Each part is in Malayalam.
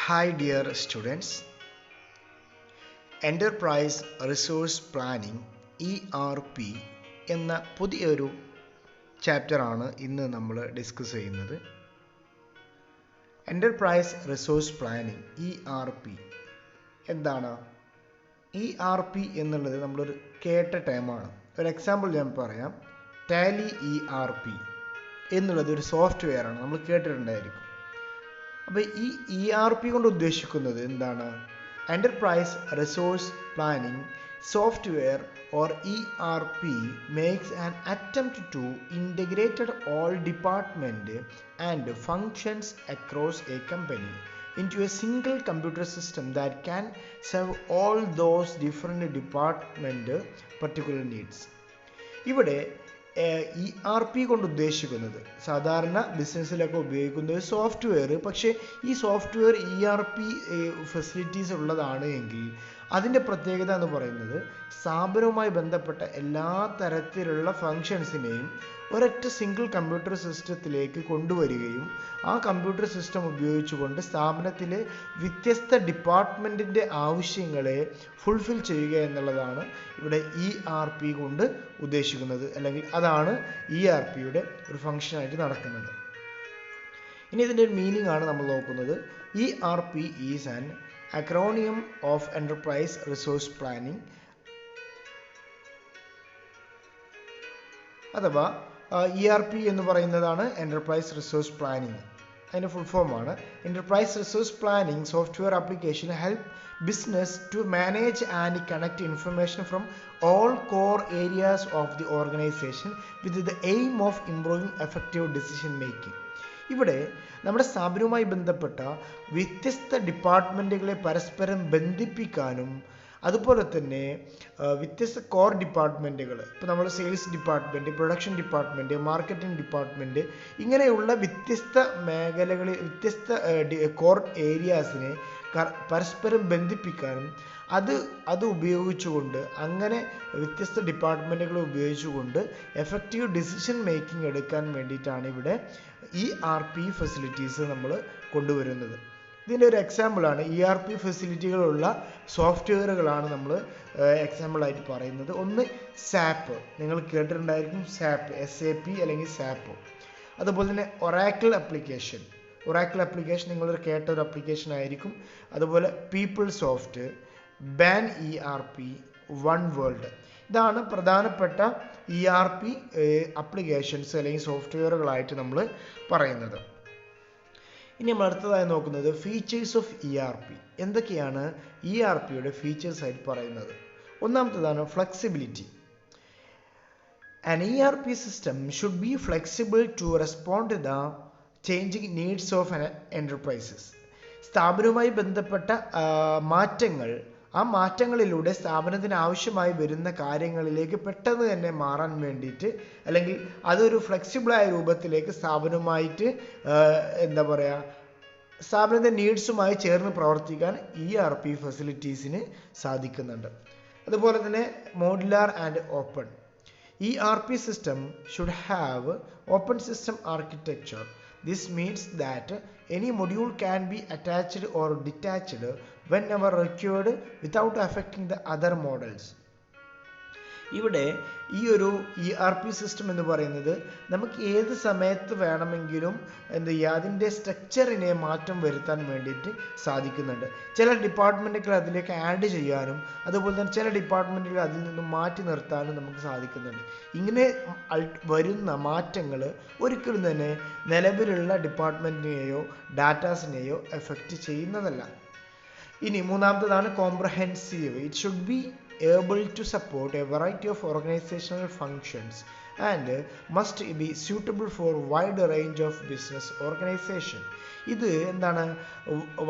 Hi dear students, Enterprise Resource Planning ERP എന്ന പുതിയൊരു ചാപ്റ്ററാണ് ഇന്ന് നമ്മൾ ഡിസ്കസ് ചെയ്യുന്നത്. Enterprise Resource Planning ERP എന്താണ്? ERP എന്നുള്ളത് നമ്മളൊരു കേട്ട ടേമാണ്. ഒരു എക്സാമ്പിൾ ഞാൻ പറയാം. ടാലി ERP എന്നുള്ളത് ഒരു സോഫ്റ്റ്വെയർ ആണ്, നമ്മൾ കേട്ടിട്ടുണ്ടായിരിക്കും. അപ്പോൾ ഈ ERP കൊണ്ട് ഉദ്ദേശിക്കുന്നത് എന്താണ്? Enterprise Resource Planning Software or ERP makes an attempt to integrate all departments and functions across a company into a single computer system that can serve all those different department particular needs. ഇവിടെ ERP കൊണ്ട് ഉദ്ദേശിക്കുന്നത് സാധാരണ ബിസിനസ്സിലൊക്കെ ഉപയോഗിക്കുന്ന ഒരു സോഫ്റ്റ്വെയർ, പക്ഷേ ഈ സോഫ്റ്റ്വെയർ ERP ഫെസിലിറ്റീസ് ഉള്ളതാണ് എങ്കിൽ അതിൻ്റെ പ്രത്യേകത എന്ന് പറയുന്നത് സ്ഥാപനവുമായി ബന്ധപ്പെട്ട എല്ലാ തരത്തിലുള്ള ഫങ്ഷൻസിനെയും ഒരൊറ്റ സിംഗിൾ കമ്പ്യൂട്ടർ സിസ്റ്റത്തിലേക്ക് കൊണ്ടുവരികയും ആ കമ്പ്യൂട്ടർ സിസ്റ്റം ഉപയോഗിച്ചുകൊണ്ട് സ്ഥാപനത്തിലെ വ്യത്യസ്ത ഡിപ്പാർട്ട്മെൻറ്റിൻ്റെ ആവശ്യങ്ങളെ ഫുൾഫിൽ ചെയ്യുക എന്നുള്ളതാണ് ഇവിടെ ERP കൊണ്ട് ഉദ്ദേശിക്കുന്നത്, അല്ലെങ്കിൽ അതാണ് ERPയുടെ ഒരു ഫങ്ഷനായിട്ട് നടക്കുന്നത്. ഇനി ഇതിൻ്റെ ഒരു മീനിങ് ആണ് നമ്മൾ നോക്കുന്നത്. ERP is an acronym of Enterprise Resource Planning അഥവാ ERP എന്ന് പറയുന്നതാണ് Enterprise Resource Planning. അതിൻ്റെ ഫുൾ ഫോമാണ് Enterprise Resource Planning Software Application help business to manage and connect information from all core areas of the organization with the aim of improving effective decision making. ഇവിടെ നമ്മുടെ സ്ഥാപനവുമായി ബന്ധപ്പെട്ട വ്യത്യസ്ത ഡിപ്പാർട്ട്മെൻറ്റുകളെ പരസ്പരം ബന്ധിപ്പിക്കാനും അതുപോലെ തന്നെ വ്യത്യസ്ത കോർ ഡിപ്പാർട്ട്മെൻറ്റുകൾ, ഇപ്പോൾ നമ്മൾ sales department, production department, marketing department, ഇങ്ങനെയുള്ള വ്യത്യസ്ത മേഖലകളിൽ വ്യത്യസ്ത കോർ ഏരിയാസിനെ പരസ്പരം ബന്ധിപ്പിക്കാനും അത് ഉപയോഗിച്ചുകൊണ്ട് അങ്ങനെ വ്യത്യസ്ത ഡിപ്പാർട്ട്മെൻറ്റുകൾ ഉപയോഗിച്ചുകൊണ്ട് എഫക്റ്റീവ് ഡിസിഷൻ മേക്കിംഗ് എടുക്കാൻ വേണ്ടിയിട്ടാണ് ഇവിടെ ERP ഫെസിലിറ്റീസ് നമ്മൾ കൊണ്ടുവരുന്നത്. ഇതിൻ്റെ ഒരു എക്സാമ്പിളാണ് ERP ഫെസിലിറ്റികളുള്ള സോഫ്റ്റ്വെയറുകളാണ് നമ്മൾ എക്സാമ്പിളായിട്ട് പറയുന്നത്. ഒന്ന് സാപ്പ്, നിങ്ങൾ കേട്ടിട്ടുണ്ടായിരിക്കും, SAP അല്ലെങ്കിൽ സാപ്പ്. അതുപോലെ തന്നെ ഒറാക്കിൾ ആപ്ലിക്കേഷൻ നിങ്ങളൊരു കേട്ട ഒരു ആപ്ലിക്കേഷൻ ആയിരിക്കും. അതുപോലെ people soft, ban ERP, one world. ഇതാണ് പ്രധാനപ്പെട്ട ERP ആപ്ലിക്കേഷൻസ് അല്ലെങ്കിൽ സോഫ്റ്റ്വെയറുകളായിട്ട് നമ്മൾ പറയുന്നത്. ഇനി നമ്മൾ അടുത്തതായി നോക്കുന്നത് ഫീച്ചേഴ്സ് ഓഫ് ERP. എന്തൊക്കെയാണ് ERPയുടെ ഫീച്ചേഴ്സ് ആയിട്ട് പറയുന്നത്? ഒന്നാമത്തേതാണ് flexibility. An ERP system should be flexible to respond to the changing needs of enterprises. സ്ഥാപനവുമായി ബന്ധപ്പെട്ട മാറ്റങ്ങൾ, ആ മാറ്റങ്ങളിലൂടെ സ്ഥാപനത്തിന് ആവശ്യമായി വരുന്ന കാര്യങ്ങളിലേക്ക് പെട്ടെന്ന് തന്നെ മാറാൻ വേണ്ടിയിട്ട്, അല്ലെങ്കിൽ അതൊരു ഫ്ലെക്സിബിളായ രൂപത്തിലേക്ക് സ്ഥാപനവുമായിട്ട് സ്ഥാപനത്തിൻ്റെ നീഡ്സുമായി ചേർന്ന് പ്രവർത്തിക്കാൻ ERP ഫെസിലിറ്റീസിന് സാധിക്കുന്നുണ്ട്. അതുപോലെ തന്നെ modular and open. ERP system should have open system architecture. This means that any module can be attached or detached whenever required without affecting the other models. ഇവിടെ ഈ ഒരു ERP സിസ്റ്റം എന്ന് പറയുന്നത് നമുക്ക് ഏത് സമയത്ത് വേണമെങ്കിലും അതിൻ്റെ സ്ട്രക്ചറിനെ മാറ്റം വരുത്താൻ വേണ്ടിയിട്ട് സാധിക്കുന്നുണ്ട്. ചില ഡിപ്പാർട്ട്മെൻറ്റുകൾ അതിലേക്ക് ആഡ് ചെയ്യാനും അതുപോലെ തന്നെ ചില ഡിപ്പാർട്ട്മെൻറ്റുകൾ അതിൽ നിന്നും മാറ്റി നിർത്താനും നമുക്ക് സാധിക്കുന്നുണ്ട്. ഇങ്ങനെ വരുന്ന മാറ്റങ്ങൾ ഒരിക്കലും തന്നെ നിലവിലുള്ള ഡിപ്പാർട്ട്മെൻറ്റിനെയോ ഡാറ്റാസിനെയോ എഫക്റ്റ് ചെയ്യുന്നതല്ല. ഇനി മൂന്നാമത്തേതാണ് comprehensive. It should be able to support a variety of organizational functions and must be suitable for wide range of business organization. ഇത് എന്താണ്,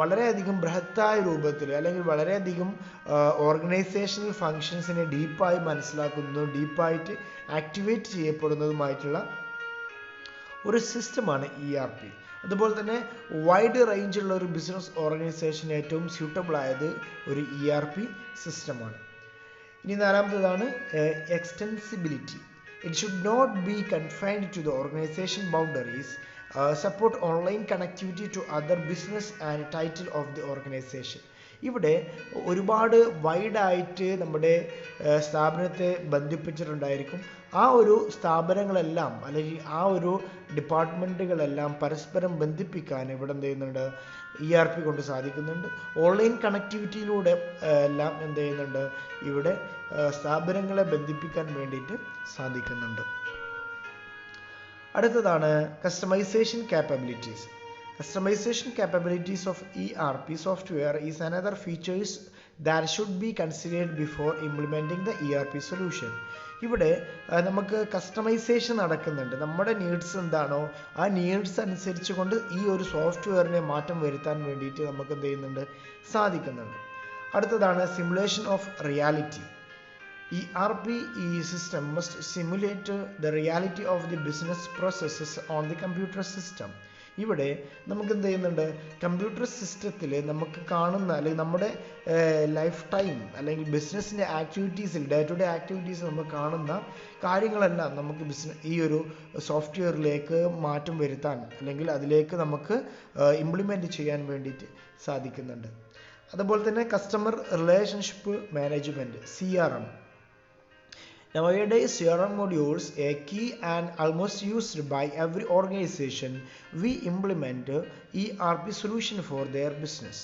വളരെയധികം ബൃഹത്തായ രൂപത്തിൽ അല്ലെങ്കിൽ വളരെയധികം ഓർഗനൈസേഷണൽ ഫങ്ഷൻസിനെ ഡീപ്പായി മനസ്സിലാക്കുന്നതും ഡീപ്പായിട്ട് ആക്ടിവേറ്റ് ചെയ്യപ്പെടുന്നതുമായിട്ടുള്ള ഒരു സിസ്റ്റമാണ് ERP. അതുപോലെ തന്നെ വൈഡ് റേഞ്ചുള്ള ഒരു ബിസിനസ് ഓർഗനൈസേഷൻ ഏറ്റവും സ്യൂട്ടബിൾ ആയത് ഒരു ERP സിസ്റ്റമാണ്. ഇനി നാലാമത്തേതാണ് extensibility. It should not be confined to the organization boundaries support online connectivity to other business and title of the organization. ഇവിടെ ഒരുപാട് വൈഡായിട്ട് നമ്മുടെ സ്ഥാപനത്തെ ബന്ധിപ്പിച്ചിട്ടുണ്ടായിരിക്കും. ആ ഒരു സ്ഥാപനങ്ങളെല്ലാം അല്ലെങ്കിൽ ആ ഒരു ഡിപ്പാർട്ട്മെൻറ്റുകളെല്ലാം പരസ്പരം ബന്ധിപ്പിക്കാൻ ഇവിടെ എന്ത് ചെയ്യുന്നുണ്ട്, ERP കൊണ്ട് സാധിക്കുന്നുണ്ട്. ഓൺലൈൻ കണക്ടിവിറ്റിയിലൂടെ എല്ലാം എന്ത് ചെയ്യുന്നുണ്ട്, ഇവിടെ സ്ഥാപനങ്ങളെ ബന്ധിപ്പിക്കാൻ വേണ്ടിയിട്ട് സാധിക്കുന്നുണ്ട്. അടുത്തതാണ് customisation capabilities. Customization capabilities of ERP software is another features that should be considered before implementing the ERP solution. ഇവിടെ നമുക്ക് കസ്റ്റമൈസേഷൻ നടക്കുന്നുണ്ട്. നമ്മുടെ നീഡ്സ് എന്താണോ ആ നീഡ്സ് അനുസരിച്ച് കൊണ്ട് ഈ ഒരു സോഫ്റ്റ്വെയറിനെ മാറ്റം വരുത്താൻ വേണ്ടിയിട്ട് നമുക്ക് എന്ത് ചെയ്യുന്നുണ്ട്, സാധിക്കുന്നുണ്ട്. അടുത്തതാണ് simulation of reality. ERP system must simulate the reality of the business processes on the computer system. ഇവിടെ നമുക്ക് എന്ത് ചെയ്യുന്നുണ്ട്, കമ്പ്യൂട്ടർ സിസ്റ്റത്തിൽ നമുക്ക് കാണുന്ന അല്ലെങ്കിൽ നമ്മുടെ ലൈഫ് ടൈം അല്ലെങ്കിൽ ബിസിനസ്സിൻ്റെ ആക്ടിവിറ്റീസിൽ ഡേ ടു ഡേ ആക്ടിവിറ്റീസ് നമുക്ക് കാണുന്ന കാര്യങ്ങളെല്ലാം നമുക്ക് ഈ ഒരു സോഫ്റ്റ്വെയറിലേക്ക് മാറ്റം വരുത്താൻ അല്ലെങ്കിൽ അതിലേക്ക് നമുക്ക് ഇംപ്ലിമെൻറ്റ് ചെയ്യാൻ വേണ്ടിയിട്ട് സാധിക്കുന്നുണ്ട്. അതുപോലെ തന്നെ customer relationship management CRM. Nowadays, CRM modules a key and almost used by every organization. We implement ERP solution for their business.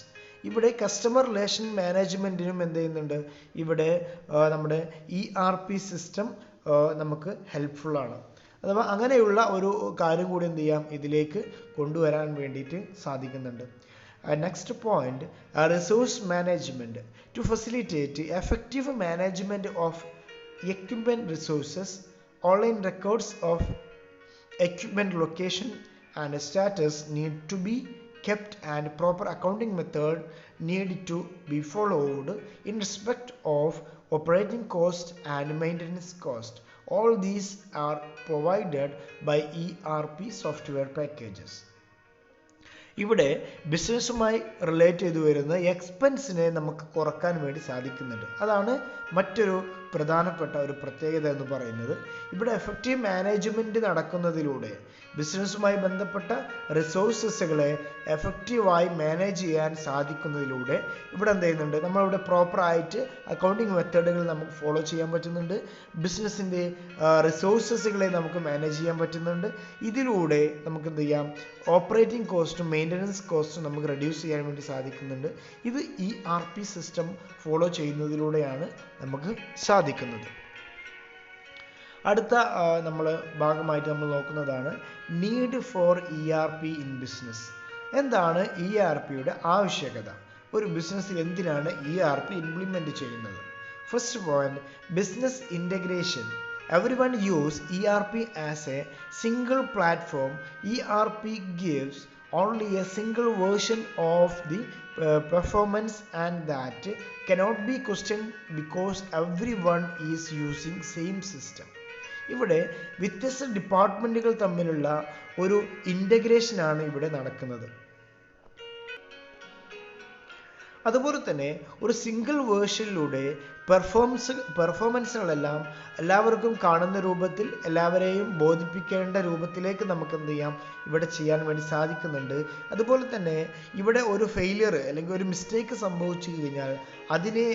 ഇവിടെ കസ്റ്റമർ റിലേഷൻ മാനേജ്മെൻറ്റിനും എന്ത് ചെയ്യുന്നുണ്ട്, ഇവിടെ നമ്മുടെ ERP സിസ്റ്റം നമുക്ക് ഹെൽപ്ഫുള്ളാണ്. അഥവാ അങ്ങനെയുള്ള ഒരു കാര്യം കൂടി എന്ത് ചെയ്യാം, ഇതിലേക്ക് കൊണ്ടുവരാൻ വേണ്ടിയിട്ട് സാധിക്കുന്നുണ്ട്. Next point, resource management. To facilitate effective management of equipment resources, online records of equipment location and status need to be kept and proper accounting method need to be followed in respect of operating cost and maintenance cost. All these are provided by ERP software packages. ഇവിടെ ബിസിനസ്സുമായി റിലേറ്റ് ചെയ്തു വരുന്ന എക്സ്പെൻസിനെ നമുക്ക് കുറക്കാൻ വേണ്ടി സാധിക്കുന്നുണ്ട്. അതാണ് മറ്റൊരു പ്രധാനപ്പെട്ട ഒരു പ്രത്യേകത എന്ന് പറയുന്നത്. ഇവിടെ എഫക്റ്റീവ് മാനേജ്മെൻറ്റ് നടക്കുന്നതിലൂടെ ബിസിനസ്സുമായി ബന്ധപ്പെട്ട റിസോഴ്സസുകളെ എഫക്റ്റീവായി മാനേജ് ചെയ്യാൻ സാധിക്കുന്നതിലൂടെ ഇവിടെ എന്ത് ചെയ്യുന്നുണ്ട്, നമ്മളിവിടെ പ്രോപ്പറായിട്ട് അക്കൗണ്ടിങ് മെത്തേഡുകൾ നമുക്ക് ഫോളോ ചെയ്യാൻ പറ്റുന്നുണ്ട്. ബിസിനസ്സിൻ്റെ റിസോഴ്സസുകളെ നമുക്ക് മാനേജ് ചെയ്യാൻ പറ്റുന്നുണ്ട്. ഇതിലൂടെ നമുക്ക് എന്ത് ചെയ്യാം, ഓപ്പറേറ്റിംഗ് കോസ്റ്റും മെയിൻ്റനൻസ് കോസ്റ്റും നമുക്ക് റെഡ്യൂസ് ചെയ്യാൻ വേണ്ടി സാധിക്കുന്നുണ്ട്. ഇത് ERP സിസ്റ്റം ഫോളോ ചെയ്യുന്നതിലൂടെയാണ് നമുക്ക് സാധിക്കുന്നത്. അടുത്ത ഭാഗമായിട്ട് നമ്മൾ നോക്കുന്നതാണ് need for ERP in business. എന്താണ് ERPയുടെ ആവശ്യകത? ഒരു ബിസിനസ്സിൽ എന്തിനാണ് ERP ഇംപ്ലിമെൻറ്റ് ചെയ്യുന്നത്? First point, business integration. Everyone use ERP as a single platform. ERP gives only a single version of the performance and that cannot be questioned because everyone is using same system. ഇവിടെ വ്യത്യസ്ത ഡിപ്പാർട്ട്മെൻറ്റുകൾ തമ്മിലുള്ള ഒരു ഇൻ്റഗ്രേഷനാണ് ഇവിടെ നടക്കുന്നത്. അതുപോലെ തന്നെ ഒരു സിംഗിൾ വേർഷനിലൂടെ പെർഫോമൻസുകളെല്ലാം എല്ലാവർക്കും കാണുന്ന രൂപത്തിൽ എല്ലാവരെയും ബോധിപ്പിക്കേണ്ട രൂപത്തിലേക്ക് നമുക്ക് എന്ത് ചെയ്യാം, ഇവിടെ ചെയ്യാൻ വേണ്ടി സാധിക്കുന്നുണ്ട്. അതുപോലെ തന്നെ ഇവിടെ ഒരു ഫെയിലിയർ അല്ലെങ്കിൽ ഒരു മിസ്റ്റേക്ക് സംഭവിച്ചു കഴിഞ്ഞാൽ അതിനെ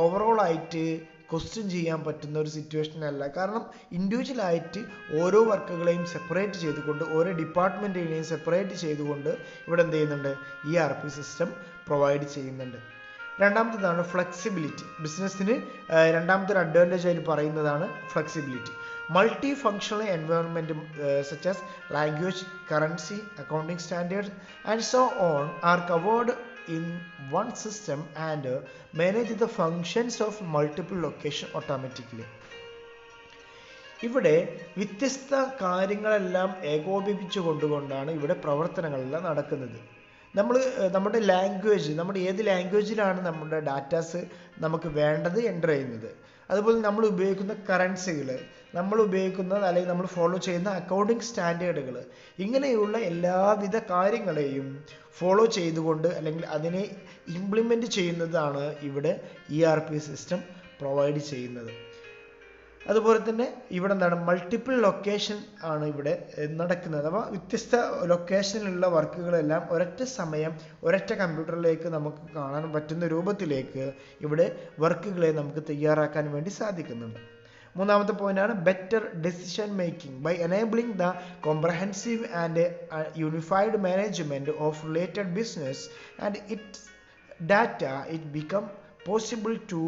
ഓവറോളായിട്ട് ക്വസ്റ്റ്യൻ ചെയ്യാൻ പറ്റുന്ന ഒരു സിറ്റുവേഷൻ അല്ല. കാരണം ഇൻഡിവിജ്വലായിട്ട് ഓരോ വർക്കുകളെയും സെപ്പറേറ്റ് ചെയ്തുകൊണ്ട് ഓരോ ഡിപ്പാർട്ട്മെൻറ്റിനെയും സെപ്പറേറ്റ് ചെയ്തുകൊണ്ട് ഇവിടെ എന്ത് ചെയ്യുന്നുണ്ട്, ERP സിസ്റ്റം പ്രൊവൈഡ് ചെയ്യുന്നുണ്ട്. രണ്ടാമത്തേതാണ് ഫ്ലെക്സിബിലിറ്റി. ബിസിനസ്സിന് രണ്ടാമത്തെ ഒരു അഡ്വാൻറ്റേജ് ആയിട്ട് പറയുന്നതാണ് flexibility. Multi functional environment such as language, currency, accounting standards and so on R covered in one system and manage the functions of multiple location automatically. ഇവിടെ വ്യത്യസ്ത കാര്യങ്ങളെല്ലാം ഏകോപിപ്പിച്ചു കൊണ്ടുകൊണ്ടാണ് ഇവിടെ പ്രവർത്തനങ്ങളെല്ലാം നടക്കുന്നത്. നമ്മുടെ ലാംഗ്വേജ്, നമ്മുടെ ഏത് ലാംഗ്വേജിലാണ് നമ്മുടെ ഡാറ്റാസ് നമുക്ക് വേണ്ടത് എൻ്റർ ചെയ്യുന്നത്, അതുപോലെ നമ്മൾ ഉപയോഗിക്കുന്ന കറൻസികൾ, നമ്മൾ ഉപയോഗിക്കുന്ന അല്ലെങ്കിൽ നമ്മൾ ഫോളോ ചെയ്യുന്ന അക്കൗണ്ടിങ് സ്റ്റാൻഡേർഡുകൾ, ഇങ്ങനെയുള്ള എല്ലാവിധ കാര്യങ്ങളെയും ഫോളോ ചെയ്തുകൊണ്ട് അല്ലെങ്കിൽ അതിനെ ഇംപ്ലിമെൻറ്റ് ചെയ്യുന്നതാണ് ഇവിടെ ERP സിസ്റ്റം പ്രൊവൈഡ് ചെയ്യുന്നത്. അതുപോലെ തന്നെ ഇവിടെ എന്താണ് മൾട്ടിപ്പിൾ ലൊക്കേഷൻ ആണ് ഇവിടെ നടക്കുന്നത്. അപ്പോൾ വ്യത്യസ്ത ലൊക്കേഷനിലുള്ള വർക്കുകളെല്ലാം ഒരൊറ്റ സമയം ഒരൊറ്റ കമ്പ്യൂട്ടറിലേക്ക് നമുക്ക് കാണാൻ പറ്റുന്ന രൂപത്തിലേക്ക് ഇവിടെ വർക്കുകളെ നമുക്ക് തയ്യാറാക്കാൻ വേണ്ടി സാധിക്കുന്നുണ്ട്. മൂന്നാമത്തെ പോയിന്റാണ് better decision making by enabling the comprehensive and unified management of related business and its data it become possible to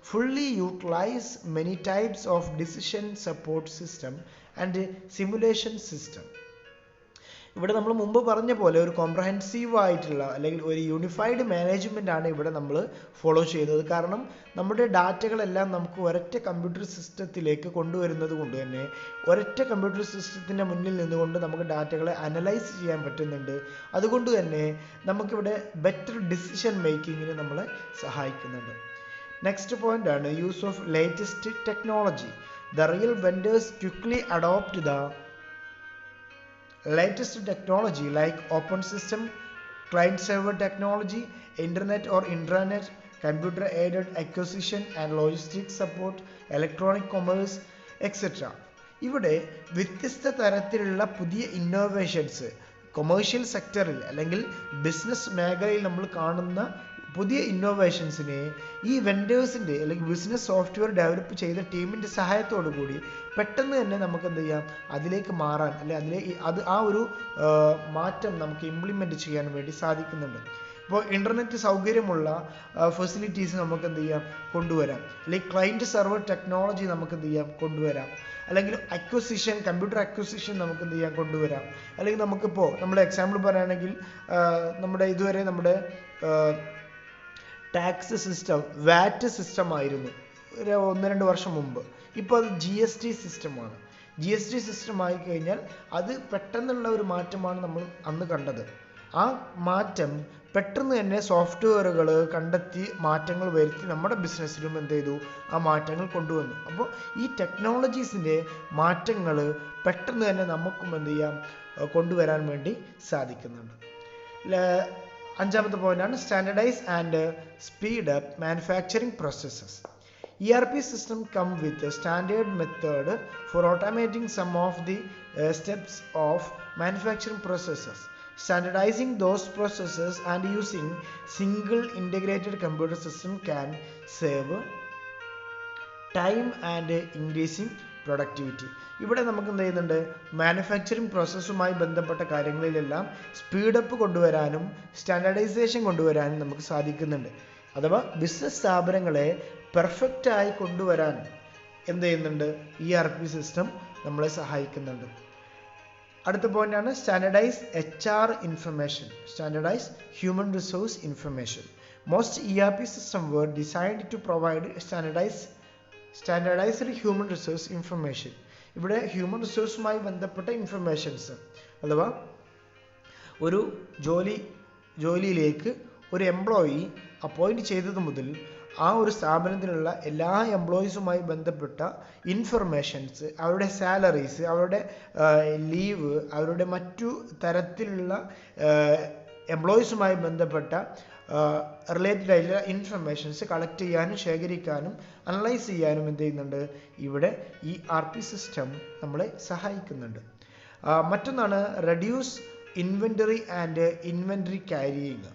fully utilize many types of decision support system and simulation system. ഇവിടെ നമ്മൾ മുമ്പ് പറഞ്ഞ പോലെ ഒരു കോംപ്രഹെൻസീവ് ആയിട്ടുള്ള അല്ലെങ്കിൽ ഒരു യൂണിഫൈഡ് മാനേജ്മെന്റ് ആണ് ഇവിടെ നമ്മൾ ഫോളോ ചെയ്യുന്നത്. കാരണം നമ്മുടെ ഡാറ്റകളെല്ലാം നമുക്ക് ഒരൊറ്റ കമ്പ്യൂട്ടർ സിസ്റ്റത്തിലേക്ക് കൊണ്ടുവരുന്നത് കൊണ്ട് തന്നെ ഒരൊറ്റ കമ്പ്യൂട്ടർ സിസ്റ്റത്തിന്റെ മുന്നിൽ നിന്നുകൊണ്ട് നമുക്ക് ഡാറ്റകളെ അനലൈസ് ചെയ്യാൻ പറ്റുന്നുണ്ട്. അതുകൊണ്ട് തന്നെ നമുക്കിവിടെ ബെറ്റർ ഡിസിഷൻ മേക്കിങ്ങിന് നമ്മളെ സഹായിക്കുന്നുണ്ട്. നെക്സ്റ്റ് പോയിന്റ് ആണ് use of latest technology. The real vendors quickly adopt the latest technology like open system, client server technology, internet or intranet, computer aided acquisition and logistics support, electronic commerce, etc. ഇവിടെ വ്യത്യസ്ത തരത്തിലുള്ള പുതിയ ഇന്നോവേഷൻസ് കൊമേഴ്ഷ്യൽ സെക്ടറിൽ അല്ലെങ്കിൽ ബിസിനസ് മേഖലയിൽ നമ്മൾ കാണുന്ന പുതിയ ഇന്നോവേഷൻസിനെ ഈ വെൻഡേഴ്സിൻ്റെ അല്ലെങ്കിൽ ബിസിനസ് സോഫ്റ്റ്വെയർ ഡെവലപ്പ് ചെയ്ത ടീമിൻ്റെ സഹായത്തോടു കൂടി പെട്ടെന്ന് തന്നെ നമുക്ക് എന്ത് ചെയ്യാം, അതിലേക്ക് മാറാൻ അല്ലെങ്കിൽ ആ ഒരു മാറ്റം നമുക്ക് ഇംപ്ലിമെൻ്റ് ചെയ്യാൻ വേണ്ടി സാധിക്കുന്നുണ്ട്. ഇപ്പോൾ ഇൻ്റർനെറ്റ് സൗകര്യമുള്ള ഫെസിലിറ്റീസ് നമുക്ക് എന്ത് ചെയ്യാം കൊണ്ടുവരാം, അല്ലെങ്കിൽ ക്ലയൻറ്റ് സെർവർ ടെക്നോളജി നമുക്ക് എന്ത് ചെയ്യാം കൊണ്ടുവരാം, അല്ലെങ്കിൽ അക്വസിഷൻ കമ്പ്യൂട്ടർ അക്വസിഷൻ നമുക്ക് എന്ത് ചെയ്യാം കൊണ്ടുവരാം. അല്ലെങ്കിൽ നമുക്കിപ്പോൾ നമ്മുടെ എക്സാമ്പിൾ പറയുകയാണെങ്കിൽ നമ്മുടെ ഇതുവരെ നമ്മുടെ ടാക്സ് സിസ്റ്റം വാറ്റ് സിസ്റ്റം ആയിരുന്നു ഒരു 1-2 വർഷം മുമ്പ്. ഇപ്പോൾ അത് GST സിസ്റ്റമാണ്. GST സിസ്റ്റം ആയിക്കഴിഞ്ഞാൽ അത് പെട്ടെന്നുള്ള ഒരു മാറ്റമാണ് നമ്മൾ അന്ന് കണ്ടത്. ആ മാറ്റം പെട്ടെന്ന് തന്നെ സോഫ്റ്റ്വെയറുകൾ കണ്ടെത്തി മാറ്റങ്ങൾ വരുത്തി നമ്മുടെ ബിസിനസ്സിലും എന്ത് ചെയ്തു, ആ മാറ്റങ്ങൾ കൊണ്ടുവന്നു. അപ്പോൾ ഈ ടെക്നോളജീസിൻ്റെ മാറ്റങ്ങൾ പെട്ടെന്ന് തന്നെ നമുക്കും എന്ത് ചെയ്യാം കൊണ്ടുവരാൻ വേണ്ടി സാധിക്കുന്നുണ്ട്. അഞ്ചാമത്തെ പോയിന്റാണ് standardise and speed up manufacturing processes. ERP system come with a standard method for automating some of the steps of manufacturing processes. Standardizing those processes and using single integrated computer system can save time and increasing productivity. ഇവിടെ നമുക്ക് എന്ത് ചെയ്യുന്നുണ്ട്, മാനുഫാക്ചറിങ് പ്രോസസ്സുമായി ബന്ധപ്പെട്ട കാര്യങ്ങളിലെല്ലാം സ്പീഡപ്പ് കൊണ്ടുവരാനും സ്റ്റാൻഡർഡൈസേഷൻ കൊണ്ടുവരാനും നമുക്ക് സാധിക്കുന്നുണ്ട്. അഥവാ ബിസിനസ് സ്ഥാപനങ്ങളെ പെർഫെക്റ്റായി കൊണ്ടുവരാൻ എന്ത് ചെയ്യുന്നുണ്ട്, ERP സിസ്റ്റം നമ്മളെ സഹായിക്കുന്നുണ്ട്. അടുത്ത പോയിന്റാണ് standardise HR information, standardise human resource information. Most ERP system were designed to provide standardized human resource information. ഇവിടെ ഹ്യൂമൻ റിസോഴ്സുമായി ബന്ധപ്പെട്ട ഇൻഫർമേഷൻസ് അഥവാ ഒരു ജോലിയിലേക്ക് ഒരു എംപ്ലോയി അപ്പോയിൻറ്റ് ചെയ്തത് മുതൽ ആ ഒരു സ്ഥാപനത്തിലുള്ള എല്ലാ എംപ്ലോയീസുമായി ബന്ധപ്പെട്ട ഇൻഫർമേഷൻസ്, അവരുടെ സാലറീസ്, അവരുടെ ലീവ്, അവരുടെ മറ്റു തരത്തിലുള്ള എംപ്ലോയീസുമായി ബന്ധപ്പെട്ട റിലേറ്റഡ് ആയിട്ടുള്ള ഇൻഫർമേഷൻസ് കളക്ട് ചെയ്യാനും ശേഖരിക്കാനും അനലൈസ് ചെയ്യാനും എന്ത് ചെയ്യുന്നുണ്ട്, ഇവിടെ ഈ ERP സിസ്റ്റം നമ്മളെ സഹായിക്കുന്നുണ്ട്. മറ്റൊന്നാണ് reduce inventory and inventory carrying.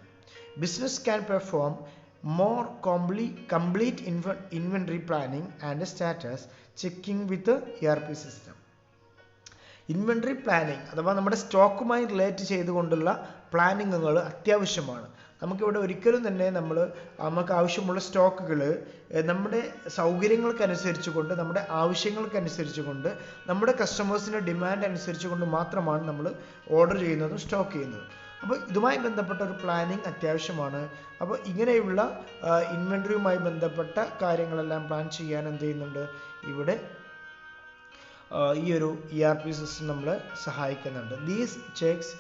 Business can perform more complete inventory planning and status checking with the ERP system. Inventory planning അഥവാ നമ്മുടെ സ്റ്റോക്കുമായി റിലേറ്റ് ചെയ്തുകൊണ്ടുള്ള പ്ലാനിങ്ങുകൾ അത്യാവശ്യമാണ്. നമുക്കിവിടെ ഒരിക്കലും തന്നെ നമുക്ക് ആവശ്യമുള്ള സ്റ്റോക്കുകൾ നമ്മുടെ സൗകര്യങ്ങൾക്കനുസരിച്ച് കൊണ്ട്, നമ്മുടെ ആവശ്യങ്ങൾക്കനുസരിച്ച് കൊണ്ട്, നമ്മുടെ കസ്റ്റമേഴ്സിൻ്റെ ഡിമാൻഡ് അനുസരിച്ച് കൊണ്ട് മാത്രമാണ് നമ്മൾ ഓർഡർ ചെയ്യുന്നതും സ്റ്റോക്ക് ചെയ്യുന്നതും. അപ്പോൾ ഇതുമായി ബന്ധപ്പെട്ട ഒരു പ്ലാനിങ് അത്യാവശ്യമാണ്. അപ്പോൾ ഇങ്ങനെയുള്ള ഇൻവെൻ്ററിയുമായി ബന്ധപ്പെട്ട കാര്യങ്ങളെല്ലാം പ്ലാൻ ചെയ്യാൻ എന്ത് ചെയ്യുന്നുണ്ട്, ഇവിടെ ഈ ഒരു ERP സിസ്റ്റം നമ്മളെ സഹായിക്കുന്നുണ്ട്. These checks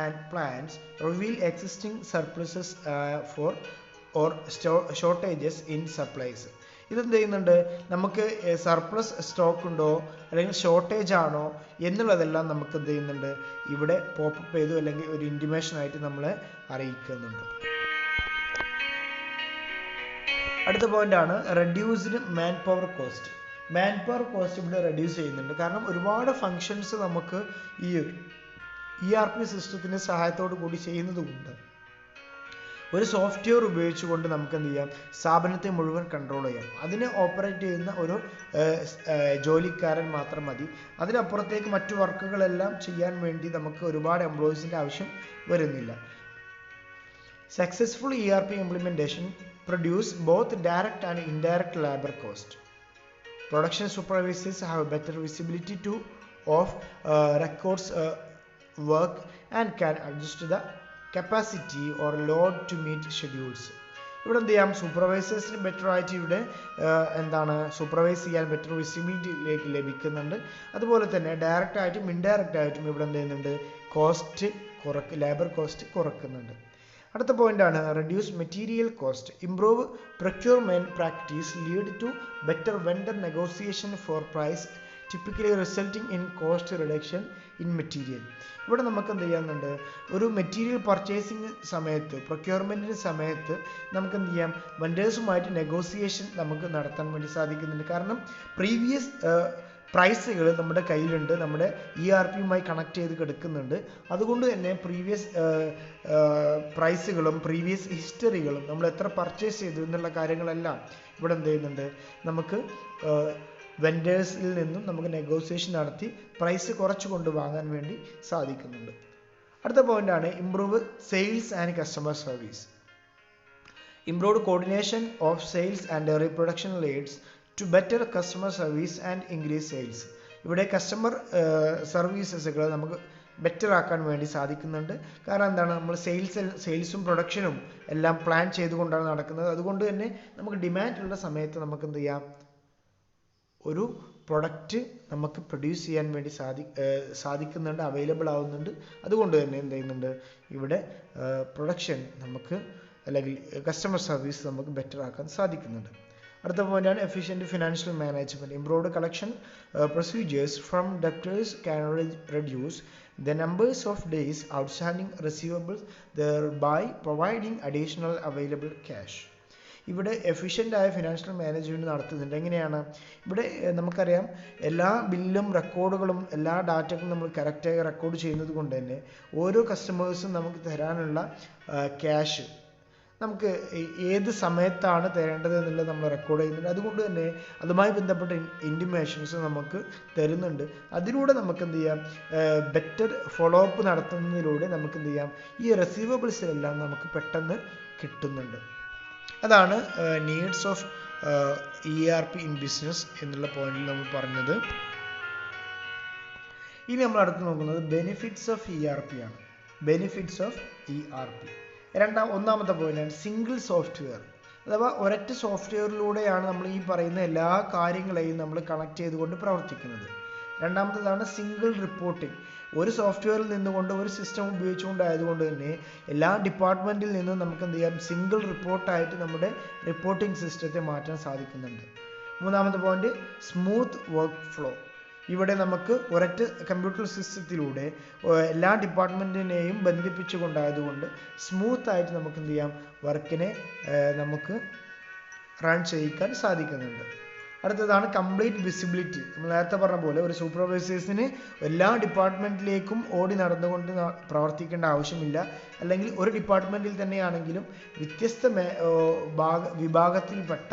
and plans reveal existing surpluses for or shortages in supplies. ഇതെന്ത് ചെയ്യുന്നുണ്ട്, നമുക്ക് സർപ്ലസ് സ്റ്റോക്ക് ഉണ്ടോ അല്ലെങ്കിൽ ഷോർട്ടേജ് ആണോ എന്നുള്ളതെല്ലാം നമുക്ക് എന്ത് ചെയ്യുന്നുണ്ട്, ഇവിടെ പോപ്പപ്പ് ചെയ്തു അല്ലെങ്കിൽ ഒരു ഇൻറ്റിമേഷൻ ആയിട്ട് നമ്മളെ അറിയിക്കുന്നുണ്ട്. അടുത്ത പോയിന്റ് ആണ് reduced man power cost. Man power cost ഇവിടെ റെഡ്യൂസ് ചെയ്യുന്നുണ്ട്. കാരണം ഒരുപാട് ഫങ്ഷൻസ് നമുക്ക് ഈ ERP സിസ്റ്റത്തിൻ്റെ സഹായത്തോടു കൂടി ചെയ്യുന്നത് കൊണ്ട് ഒരു സോഫ്റ്റ്വെയർ ഉപയോഗിച്ചുകൊണ്ട് നമുക്ക് എന്ത് ചെയ്യാം, സ്ഥാപനത്തെ മുഴുവൻ കൺട്രോൾ ചെയ്യാം. അതിനെ ഓപ്പറേറ്റ് ചെയ്യുന്ന ഒരു ജോലിക്കാരൻ മാത്രം മതി. അതിനപ്പുറത്തേക്ക് മറ്റു വർക്കുകളെല്ലാം ചെയ്യാൻ വേണ്ടി നമുക്ക് ഒരുപാട് എംപ്ലോയീസിൻ്റെ ആവശ്യം വരുന്നില്ല. Successful ERP implementation produce both direct and indirect labor cost. Production supervisors have better visibility of records work and can adjust the capacity or load to meet schedules. ഇവിടെ എന്ത് ചെയ്യാം, സൂപ്പർവൈസേഴ്സിന് ബെറ്റർ ആയിട്ട് ഇവിടെ സൂപ്പർവൈസ് ചെയ്യാൻ ബെറ്റർ വിസിബിലിറ്റിയിലേക്ക് ലഭിക്കുന്നുണ്ട്. അതുപോലെ തന്നെ ഡയറക്റ്റ് ആയിട്ടും ഇൻഡയറക്റ്റ് ആയിട്ടും ഇവിടെ എന്ത് ചെയ്യുന്നുണ്ട്, ലേബർ കോസ്റ്റ് കുറക്കുന്നുണ്ട്. അടുത്ത പോയിന്റാണ് reduce material cost. Improve procurement practice lead to better vendor negotiation for price typically resulting in cost reduction in material. ഇവിടെ നമുക്ക് എന്ത് ചെയ്യാന്നുണ്ട്, ഒരു മെറ്റീരിയൽ പർച്ചേസിങ് സമയത്ത്, പ്രൊക്യൂർമെൻറ്റിന് സമയത്ത് നമുക്ക് എന്ത് ചെയ്യാം, വെൻഡേഴ്സുമായിട്ട് നെഗോസിയേഷൻ നമുക്ക് നടത്താൻ വേണ്ടി സാധിക്കുന്നുണ്ട്. കാരണം പ്രീവിയസ് പ്രൈസുകൾ നമ്മുടെ കയ്യിലുണ്ട്, നമ്മുടെ ERPയുമായി കണക്ട് ചെയ്ത് കിടക്കുന്നുണ്ട്. അതുകൊണ്ട് തന്നെ പ്രീവിയസ് പ്രൈസുകളും പ്രീവിയസ് ഹിസ്റ്ററികളും നമ്മൾ എത്ര പർച്ചേസ് ചെയ്തു എന്നുള്ള കാര്യങ്ങളെല്ലാം ഇവിടെ എന്ത് ചെയ്യുന്നുണ്ട്, നമുക്ക് വെൻഡേഴ്സിൽ നിന്നും നമുക്ക് നെഗോസിയേഷൻ നടത്തി പ്രൈസ് കുറച്ച് കൊണ്ട് വാങ്ങാൻ വേണ്ടി സാധിക്കുന്നുണ്ട്. അടുത്ത പോയിന്റാണ് improve sales and customer service. Improved coordination of sales and reproduction leads to better customer service and increase sales. ഇവിടെ കസ്റ്റമർ സർവീസസുകൾ നമുക്ക് ബെറ്റർ ആക്കാൻ വേണ്ടി സാധിക്കുന്നുണ്ട്. കാരണം എന്താണ്, നമ്മൾ സെയിൽസും പ്രൊഡക്ഷനും എല്ലാം പ്ലാൻ ചെയ്തുകൊണ്ടാണ് നടക്കുന്നത്. അതുകൊണ്ട് തന്നെ നമുക്ക് ഡിമാൻഡുള്ള സമയത്ത് നമുക്ക് എന്ത് ചെയ്യാം, ഒരു പ്രൊഡക്റ്റ് നമുക്ക് പ്രൊഡ്യൂസ് ചെയ്യാൻ വേണ്ടി സാധിക്കുന്നുണ്ട്, അവൈലബിൾ ആവുന്നുണ്ട്. അതുകൊണ്ട് തന്നെ എന്ത് ചെയ്യുന്നുണ്ട്, ഇവിടെ പ്രൊഡക്ഷൻ നമുക്ക് അല്ലെങ്കിൽ കസ്റ്റമർ സർവീസ് നമുക്ക് ബെറ്റർ ആക്കാൻ സാധിക്കുന്നുണ്ട്. അടുത്ത പോയിന്റാണ് efficient financial management. Improved collection procedures from debtors can reduce the numbers of days outstanding receivables, thereby providing additional available cash. ഇവിടെ എഫിഷ്യൻ്റായ ഫിനാൻഷ്യൽ മാനേജ്മെൻറ്റ് നടത്തുന്നുണ്ട്. എങ്ങനെയാണ്, ഇവിടെ നമുക്കറിയാം എല്ലാ ബില്ലും റെക്കോർഡുകളും എല്ലാ ഡാറ്റകളും നമ്മൾ കറക്റ്റായി റെക്കോർഡ് ചെയ്യുന്നത് കൊണ്ട് തന്നെ ഓരോ കസ്റ്റമേഴ്സും നമുക്ക് തരാനുള്ള ക്യാഷ് നമുക്ക് ഏത് സമയത്താണ് തരേണ്ടത് എന്നുള്ളത് നമ്മൾ റെക്കോർഡ് ചെയ്യുന്നുണ്ട്. അതുകൊണ്ട് തന്നെ അതുമായി ബന്ധപ്പെട്ട ഇൻറ്റിമേഷൻസ് നമുക്ക് തരുന്നുണ്ട്. അതിലൂടെ നമുക്ക് എന്ത് ചെയ്യാം, ബെറ്റർ ഫോളോ അപ്പ് നടത്തുന്നതിലൂടെ നമുക്ക് എന്ത് ചെയ്യാം, ഈ റെസീവബിൾസിലെല്ലാം നമുക്ക് പെട്ടെന്ന് കിട്ടുന്നുണ്ട്. അതാണ് needs of ERP in business എന്നുള്ള പോയിന്റിൽ നമ്മൾ പറഞ്ഞത്. ഇനി നമ്മൾ അടുത്ത് നോക്കുന്നത് ബെനിഫിറ്റ്സ് ഓഫ് ERP ആണ്. ബെനിഫിറ്റ്സ് ഓഫ് ERP ഒന്നാമത്തെ പോയിന്റാണ് സിംഗിൾ സോഫ്റ്റ്വെയർ. അഥവാ ഒരൊറ്റ സോഫ്റ്റ്വെയറിലൂടെയാണ് നമ്മൾ ഈ പറയുന്ന എല്ലാ കാര്യങ്ങളെയും നമ്മൾ കണക്ട് ചെയ്തുകൊണ്ട് പ്രവർത്തിക്കുന്നത്. രണ്ടാമത്തേതാണ് സിംഗിൾ റിപ്പോർട്ടിംഗ്. ഒരു സോഫ്റ്റ്വെയറിൽ നിന്നുകൊണ്ട് ഒരു സിസ്റ്റം ഉപയോഗിച്ചുകൊണ്ടായതുകൊണ്ട് തന്നെ എല്ലാ ഡിപ്പാർട്ട്മെൻറ്റിൽ നിന്നും നമുക്ക് എന്ത് ചെയ്യാം, സിംഗിൾ റിപ്പോർട്ടായിട്ട് നമ്മുടെ റിപ്പോർട്ടിംഗ് സിസ്റ്റത്തെ മാറ്റാൻ സാധിക്കുന്നുണ്ട്. മൂന്നാമത്തെ പോയിന്റ് സ്മൂത്ത് വർക്ക് ഫ്ലോ. ഇവിടെ നമുക്ക് ഒരൊറ്റ കമ്പ്യൂട്ടർ സിസ്റ്റത്തിലൂടെ എല്ലാ ഡിപ്പാർട്ട്മെൻറ്റിനെയും ബന്ധിപ്പിച്ചുകൊണ്ടായതുകൊണ്ട് സ്മൂത്തായിട്ട് നമുക്ക് എന്ത് ചെയ്യാം, വർക്കിനെ നമുക്ക് റൺ ചെയ്യിക്കാൻ സാധിക്കുന്നുണ്ട്. അടുത്തതാണ് കംപ്ലീറ്റ് വിസിബിലിറ്റി. നമ്മൾ നേരത്തെ പറഞ്ഞ പോലെ ഒരു സൂപ്പർവൈസേഴ്സിന് എല്ലാ ഡിപ്പാർട്ട്മെൻറ്റിലേക്കും ഓടി നടന്നുകൊണ്ട് പ്രവർത്തിക്കേണ്ട ആവശ്യമില്ല. അല്ലെങ്കിൽ ഒരു ഡിപ്പാർട്ട്മെൻറ്റിൽ തന്നെയാണെങ്കിലും വ്യത്യസ്ത വിഭാഗത്തിൽപ്പെട്ട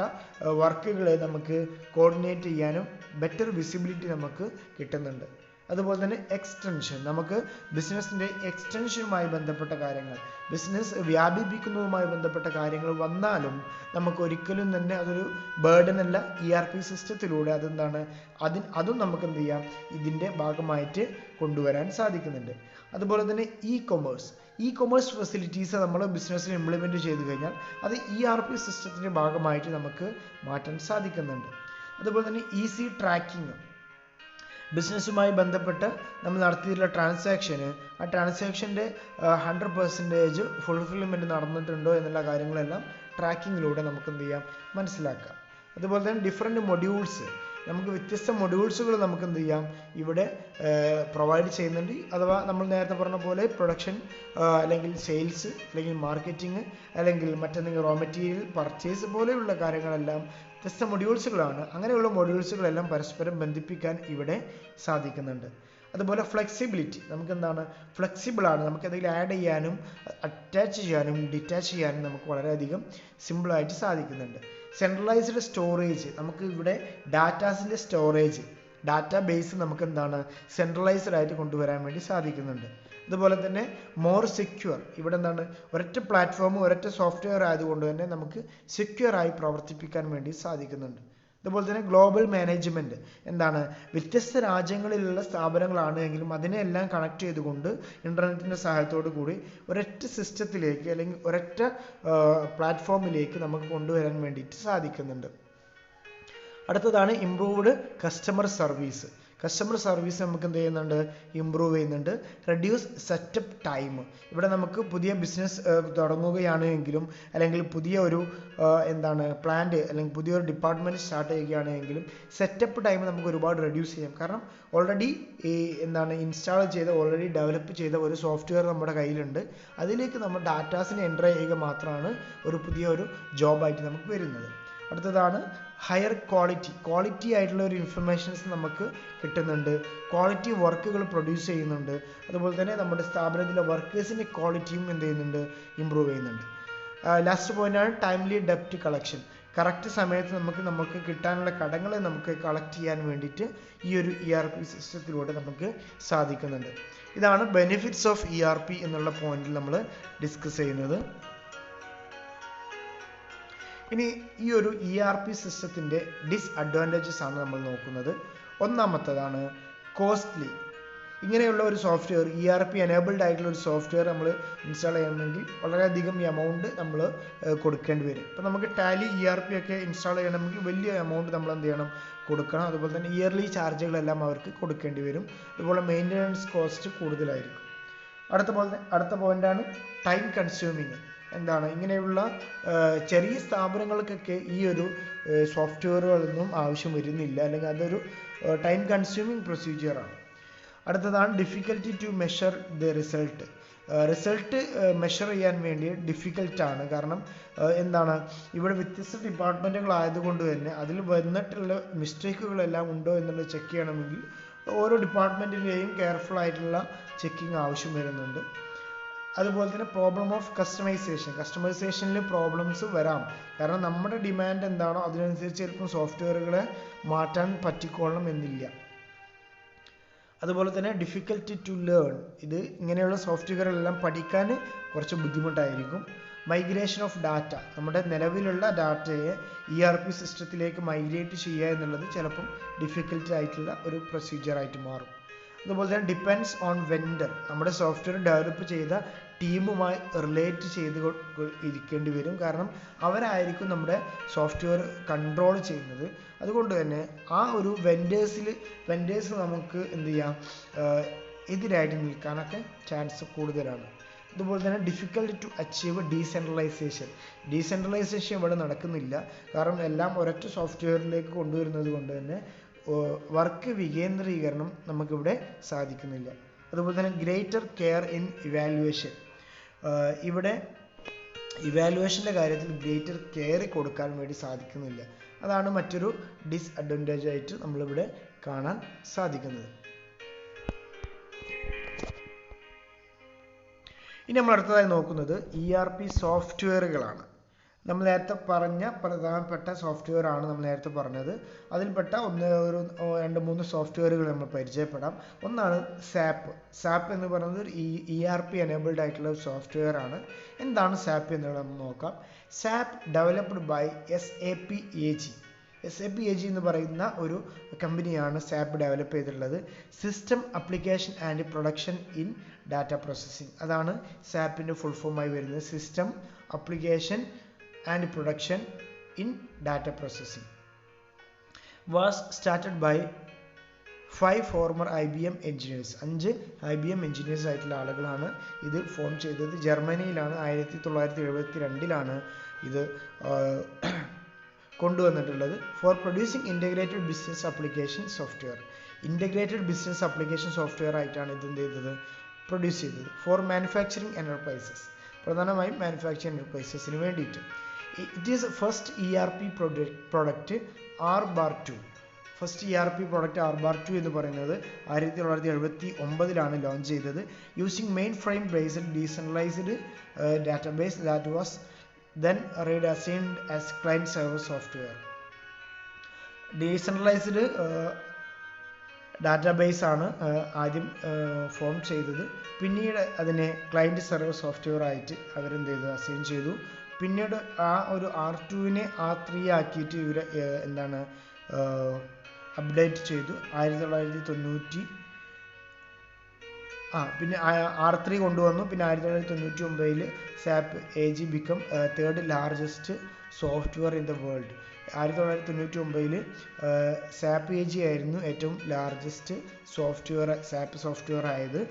വർക്കുകളെ നമുക്ക് കോർഡിനേറ്റ് ചെയ്യാനും ബെറ്റർ വിസിബിലിറ്റി നമുക്ക് കിട്ടുന്നുണ്ട്. അതുപോലെ തന്നെ എക്സ്റ്റൻഷൻ, നമുക്ക് ബിസിനസ്സിൻ്റെ എക്സ്റ്റൻഷനുമായി ബന്ധപ്പെട്ട കാര്യങ്ങൾ, ബിസിനസ് വ്യാപിപ്പിക്കുന്നതുമായി ബന്ധപ്പെട്ട കാര്യങ്ങൾ വന്നാലും നമുക്ക് ഒരിക്കലും തന്നെ അതൊരു ബേർഡൻ അല്ല. ERP സിസ്റ്റത്തിലൂടെ അതും നമുക്ക് എന്ത് ചെയ്യാം, ഇതിൻ്റെ ഭാഗമായിട്ട് കൊണ്ടുവരാൻ സാധിക്കുന്നുണ്ട്. അതുപോലെ തന്നെ ഇ കൊമേഴ്സ് ഫെസിലിറ്റീസ് നമ്മൾ ബിസിനസ്സിൽ ഇംപ്ലിമെൻറ്റ് ചെയ്ത് കഴിഞ്ഞാൽ അത് ERP സിസ്റ്റത്തിൻ്റെ ഭാഗമായിട്ട് നമുക്ക് മാറ്റാൻ സാധിക്കുന്നുണ്ട്. അതുപോലെ തന്നെ ഈസി ട്രാക്കിങ്, ബിസിനസ്സുമായി ബന്ധപ്പെട്ട് നമ്മൾ നടത്തിയിട്ടുള്ള ആ ട്രാൻസാക്ഷൻ്റെ 100% ഫുൾഫിൽമെൻറ്റ് നടന്നിട്ടുണ്ടോ എന്നുള്ള കാര്യങ്ങളെല്ലാം ട്രാക്കിങ്ങിലൂടെ നമുക്ക് എന്ത് ചെയ്യാം, മനസ്സിലാക്കാം. അതുപോലെ തന്നെ ഡിഫറെൻറ്റ് മൊഡ്യൂൾസ്, നമുക്ക് വ്യത്യസ്ത മൊഡ്യൂൾസുകൾ നമുക്ക് എന്ത് ചെയ്യാം, ഇവിടെ പ്രൊവൈഡ് ചെയ്യുന്നുണ്ട്. അഥവാ നമ്മൾ നേരത്തെ പറഞ്ഞ പോലെ പ്രൊഡക്ഷൻ അല്ലെങ്കിൽ സെയിൽസ് അല്ലെങ്കിൽ മാർക്കറ്റിംഗ് അല്ലെങ്കിൽ മറ്റെന്തെങ്കിലും റോ മെറ്റീരിയൽ പർച്ചേസ് പോലെയുള്ള കാര്യങ്ങളെല്ലാം വ്യത്യസ്ത മൊഡ്യൂൾസുകളാണ്. അങ്ങനെയുള്ള മൊഡ്യൂൾസുകളെല്ലാം പരസ്പരം ബന്ധിപ്പിക്കാൻ ഇവിടെ സാധിക്കുന്നുണ്ട്. അതുപോലെ ഫ്ലെക്സിബിലിറ്റി, നമുക്ക് എന്താണ്, ഫ്ലെക്സിബിൾ ആണ്. നമുക്ക് എന്തെങ്കിലും ആഡ് ചെയ്യാനും അറ്റാച്ച് ചെയ്യാനും ഡിറ്റാച്ച് ചെയ്യാനും നമുക്ക് വളരെയധികം സിമ്പിളായിട്ട് സാധിക്കുന്നുണ്ട്. സെൻട്രലൈസ്ഡ് സ്റ്റോറേജ്, നമുക്ക് ഇവിടെ ഡാറ്റാസിൻ്റെ സ്റ്റോറേജ്, ഡാറ്റാ ബേസ് നമുക്ക് എന്താണ് സെൻട്രലൈസ്ഡ് ആയിട്ട് കൊണ്ടുവരാൻ വേണ്ടി സാധിക്കുന്നുണ്ട്. അതുപോലെ തന്നെ മോർ സെക്യൂർ, ഇവിടെ എന്താണ് ഒരൊറ്റ പ്ലാറ്റ്ഫോം ഒരൊറ്റ സോഫ്റ്റ്വെയർ ആയതുകൊണ്ട് തന്നെ നമുക്ക് സെക്യൂർ ആയി പ്രവർത്തിപ്പിക്കാൻ വേണ്ടി സാധിക്കുന്നുണ്ട്. അതുപോലെ തന്നെ ഗ്ലോബൽ മാനേജ്മെൻറ്റ്, എന്താണ് വ്യത്യസ്ത രാജ്യങ്ങളിലുള്ള സ്ഥാപനങ്ങളാണ് എങ്കിലും അതിനെല്ലാം കണക്ട് ചെയ്തുകൊണ്ട് ഇൻ്റർനെറ്റിൻ്റെ സഹായത്തോടു കൂടി ഒരൊറ്റ സിസ്റ്റത്തിലേക്ക് അല്ലെങ്കിൽ ഒരൊറ്റ പ്ലാറ്റ്ഫോമിലേക്ക് നമുക്ക് കൊണ്ടുവരാൻ വേണ്ടിയിട്ട് സാധിക്കുന്നുണ്ട്. അടുത്തതാണ് improved customer service. Customer service നമുക്ക് എന്ത് ചെയ്യുന്നുണ്ട്, ഇമ്പ്രൂവ് ചെയ്യുന്നുണ്ട്. റെഡ്യൂസ് സെറ്റപ്പ് ടൈം, ഇവിടെ നമുക്ക് പുതിയ ബിസിനസ് തുടങ്ങുകയാണെങ്കിലും അല്ലെങ്കിൽ പുതിയ ഒരു പ്ലാന്റ് അല്ലെങ്കിൽ പുതിയൊരു ഡിപ്പാർട്ട്മെൻറ്റ് സ്റ്റാർട്ട് ചെയ്യുകയാണെങ്കിലും സെറ്റപ്പ് ടൈം നമുക്ക് ഒരുപാട് റെഡ്യൂസ് ചെയ്യാം. കാരണം ഓൾറെഡി ഇൻസ്റ്റാൾ ചെയ്ത ഓൾറെഡി ഡെവലപ്പ് ചെയ്ത ഒരു സോഫ്റ്റ്വെയർ നമ്മുടെ കയ്യിലുണ്ട്. അതിലേക്ക് നമ്മൾ ഡാറ്റാസിനെ എൻ്റർ ചെയ്യുക മാത്രമാണ് ഒരു പുതിയൊരു ജോബായിട്ട് നമുക്ക് വരുന്നത്. അടുത്തതാണ് ഹയർ ക്വാളിറ്റി ആയിട്ടുള്ള ഒരു ഇൻഫർമേഷൻസ് നമുക്ക് കിട്ടുന്നുണ്ട്. ക്വാളിറ്റി വർക്കുകൾ പ്രൊഡ്യൂസ് ചെയ്യുന്നുണ്ട്. അതുപോലെ തന്നെ നമ്മുടെ സ്ഥാപനത്തിലെ വർക്കേഴ്സിൻ്റെ ക്വാളിറ്റിയും എന്ത് ചെയ്യുന്നുണ്ട്, ഇമ്പ്രൂവ് ചെയ്യുന്നുണ്ട്. ലാസ്റ്റ് പോയിന്റാണ് ടൈംലി ഡെപ്റ്റ് കളക്ഷൻ. കറക്റ്റ് സമയത്ത് നമുക്ക് കിട്ടാനുള്ള കടങ്ങളെ നമുക്ക് കളക്ട് ചെയ്യാൻ വേണ്ടിയിട്ട് ഈ ഒരു ERP സിസ്റ്റത്തിലൂടെ നമുക്ക് സാധിക്കുന്നുണ്ട്. ഇതാണ് ബെനിഫിറ്റ്സ് ഓഫ് ERP എന്നുള്ള പോയിന്റിൽ നമ്മൾ ഡിസ്കസ് ചെയ്യുന്നത്. ഇനി ഈ ഒരു ERP സിസ്റ്റത്തിൻ്റെ ഡിസ്അഡ്വാൻറ്റേജസ് ആണ് നമ്മൾ നോക്കുന്നത്. ഒന്നാമത്തതാണ് കോസ്റ്റ്ലി. ഇങ്ങനെയുള്ള ഒരു സോഫ്റ്റ്വെയർ ERP എനേബിൾഡ് ആയിട്ടുള്ള ഒരു സോഫ്റ്റ്വെയർ നമ്മൾ ഇൻസ്റ്റാൾ ചെയ്യണമെങ്കിൽ വളരെയധികം എമൗണ്ട് നമ്മൾ കൊടുക്കേണ്ടി വരും. ഇപ്പോൾ നമുക്ക് ടാലി ERP ഒക്കെ ഇൻസ്റ്റാൾ ചെയ്യണമെങ്കിൽ വലിയ എമൗണ്ട് നമ്മൾ എന്ത് ചെയ്യണം, കൊടുക്കണം. അതുപോലെ തന്നെ ഇയർലി ചാർജുകളെല്ലാം അവർക്ക് കൊടുക്കേണ്ടി വരും. അതുപോലെ മെയിൻ്റനൻസ് കോസ്റ്റ് കൂടുതലായിരിക്കും. അടുത്ത പോയിന്റാണ് ടൈം കൺസ്യൂമിങ്. ഇങ്ങനെയുള്ള ചെറിയ സ്ഥാപനങ്ങൾക്കൊക്കെ ഈ ഒരു സോഫ്റ്റ്വെയറുകളൊന്നും ആവശ്യം വരുന്നില്ല, അല്ലെങ്കിൽ അതൊരു ടൈം കൺസ്യൂമിങ് പ്രൊസീജിയറാണ്. അടുത്തതാണ് difficulty to measure the result. Result measure ചെയ്യാൻ വേണ്ടി ഡിഫിക്കൽട്ടാണ്. കാരണം ഇവിടെ വ്യത്യസ്ത ഡിപ്പാർട്ട്മെൻറ്റുകളായതുകൊണ്ട് തന്നെ അതിൽ വന്നിട്ടുള്ള മിസ്റ്റേക്കുകളെല്ലാം ഉണ്ടോ എന്നുള്ളത് ചെക്ക് ചെയ്യണമെങ്കിൽ ഓരോ ഡിപ്പാർട്ട്മെൻറ്റിൻ്റെയും കെയർഫുൾ ആയിട്ടുള്ള ചെക്കിങ് ആവശ്യം വരുന്നുണ്ട്. അതുപോലെ തന്നെ പ്രോബ്ലം ഓഫ് കസ്റ്റമൈസേഷനിൽ പ്രോബ്ലംസ് വരാം. കാരണം നമ്മുടെ ഡിമാൻഡ് എന്താണോ അതിനനുസരിച്ച് ചിലപ്പോൾ സോഫ്റ്റ്വെയറുകളെ മാറ്റാൻ പറ്റിക്കൊള്ളണം എന്നില്ല. അതുപോലെ തന്നെ ഡിഫിക്കൽറ്റി ടു ലേൺ, ഇങ്ങനെയുള്ള സോഫ്റ്റ്വെയറുകളെല്ലാം പഠിക്കാൻ കുറച്ച് ബുദ്ധിമുട്ടായിരിക്കും. മൈഗ്രേഷൻ ഓഫ് ഡാറ്റ, നമ്മുടെ നിലവിലുള്ള ഡാറ്റയെ ERP സിസ്റ്റത്തിലേക്ക് മൈഗ്രേറ്റ് ചെയ്യുക എന്നുള്ളത് ചിലപ്പം ഡിഫിക്കൽട്ട് ആയിട്ടുള്ള ഒരു പ്രൊസീജിയറായിട്ട് മാറും. അതുപോലെ തന്നെ ഡിപ്പെൻഡ്സ് ഓൺ വെൻഡർ, നമ്മുടെ സോഫ്റ്റ്വെയർ ഡെവലപ്പ് ചെയ്ത ടീമുമായി റിലേറ്റ് ചെയ്ത് ഇരിക്കേണ്ടി വരും. കാരണം അവരായിരിക്കും നമ്മുടെ സോഫ്റ്റ്വെയർ കൺട്രോൾ ചെയ്യുന്നത്. അതുകൊണ്ട് തന്നെ ആ ഒരു വെൻഡേഴ്സ് നമുക്ക് എന്ത് ചെയ്യാം, എതിരായിട്ട് നിൽക്കാനൊക്കെ ചാൻസ് കൂടുതലാണ്. അതുപോലെ തന്നെ ഡിഫിക്കൽട്ട് ടു അച്ചീവ് ഡീസെൻട്രലൈസേഷൻ ഇവിടെ നടക്കുന്നില്ല. കാരണം എല്ലാം ഒരൊറ്റ സോഫ്റ്റ്വെയറിലേക്ക് കൊണ്ടുവരുന്നത് കൊണ്ട് തന്നെ വർക്ക് വികേന്ദ്രീകരണം നമുക്കിവിടെ സാധിക്കുന്നില്ല. അതുപോലെ തന്നെ ഗ്രേറ്റർ കെയർ ഇൻ ഇവാലുവേഷൻ, ഇവിടെ ഇവാലുവേഷൻ്റെ കാര്യത്തിൽ ഗ്രേറ്റർ കെയർ കൊടുക്കാൻ വേണ്ടി സാധിക്കുന്നില്ല. അതാണ് മറ്റൊരു ഡിസ്അഡ്വാൻറ്റേജ് ആയിട്ട് നമ്മളിവിടെ കാണാൻ സാധിക്കുന്നത്. ഇനി നമ്മൾ അടുത്തതായി നോക്കുന്നത് ERP സോഫ്റ്റ്വെയറുകളാണ്. നമ്മൾ നേരത്തെ പറഞ്ഞ പ്രധാനപ്പെട്ട സോഫ്റ്റ്വെയർ ആണ് നമ്മൾ നേരത്തെ പറഞ്ഞത്. അതിൽപ്പെട്ട 2-3 സോഫ്റ്റ്വെയറുകൾ നമ്മൾ പരിചയപ്പെടാം. ഒന്നാണ് സാപ്പ് എന്ന് പറയുന്നത് ഒരു ERP എനേബിൾഡ് ആയിട്ടുള്ള ഒരു സോഫ്റ്റ്വെയർ ആണ്. എന്താണ് സാപ്പ് എന്നുള്ളത് നമ്മൾ നോക്കാം. SAP developed by SAP AG എന്ന് പറയുന്ന ഒരു കമ്പനിയാണ് സാപ്പ് ഡെവലപ്പ് ചെയ്തിട്ടുള്ളത്. System application and production in data processing, അതാണ് സാപ്പിൻ്റെ ഫുൾ ഫോമായി വരുന്നത്. System application and production in data processing was started by 5 former IBM engineers. 5 IBM engineers ആയിട്ടുള്ള ആളുകളാണ് ഇത് ഫോം ചെയ്തത്. ജർമ്മനിയിലാണ്. 1972 ഇത് കൊണ്ടുവന്നിട്ടുള്ളത്. Four producing integrated business application software, integrated business application software ആയിട്ടാണ് ഇത് എന്ത് ചെയ്തത്, പ്രൊഡ്യൂസ് ചെയ്തത്. ഫോർ മാനുഫാക്ചറിങ് എൻ്റർപ്രൈസസ്, പ്രധാനമായും മാനുഫാക്ചറിങ് എൻ്റർപ്രൈസസിന് വേണ്ടിയിട്ട്. It is first ERP product R bar 2. First ERP product R bar 2 എന്ന് പറയുന്നത് 1979 ലോഞ്ച് ചെയ്തത്. Using main frame based decentralised database that was then reassigned as client server software. Decentralised database ആണ് ആദ്യം ഫോം ചെയ്തത്. പിന്നീട് അതിനെ ക്ലയൻറ്റ് സെർവർ സോഫ്റ്റ്വെയർ ആയിട്ട് അവരെന്ത് ചെയ്തു, അസൈൻ ചെയ്തു. പിന്നീട് ആ ഒരു R2-നെ R3 ആക്കിയിട്ട് ഇവർ എന്താണ് അപ്ഡേറ്റ് ചെയ്തു. 1990 പിന്നെ R3 കൊണ്ടുവന്നു. പിന്നെ 1999 sap AG become third largest software in the world. 1999 sap AG ആയിരുന്നു ഏറ്റവും ലാർജസ്റ്റ് സാപ്പ് സോഫ്റ്റ്വെയർ ആയത്.